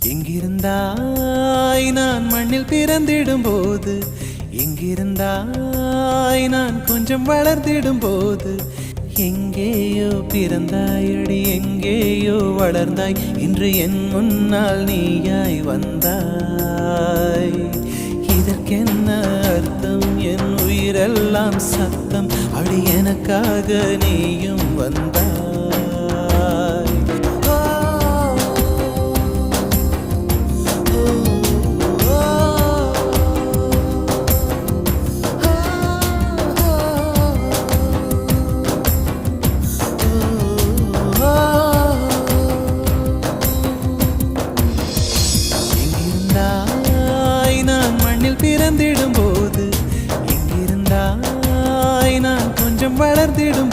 எங்கிருந்தாய் நான் மண்ணில் பிறந்திடும் போது, எங்கிருந்தாய் நான் கொஞ்சம் வளர்ந்திடும் போது, எங்கேயோ பிறந்தாயடி எங்கேயோ வளர்ந்தாய், இன்று என் முன்னால் நீயாய் வந்தாய். இதற்கென்ன அர்த்தம்? என் உயிரெல்லாம் சத்தம், அடி எனக்காக நீயும் வந்தாய். பிறந்திடும் போது, எங்கிருந்தாய் நான் கொஞ்சம் வளர்ந்திடும்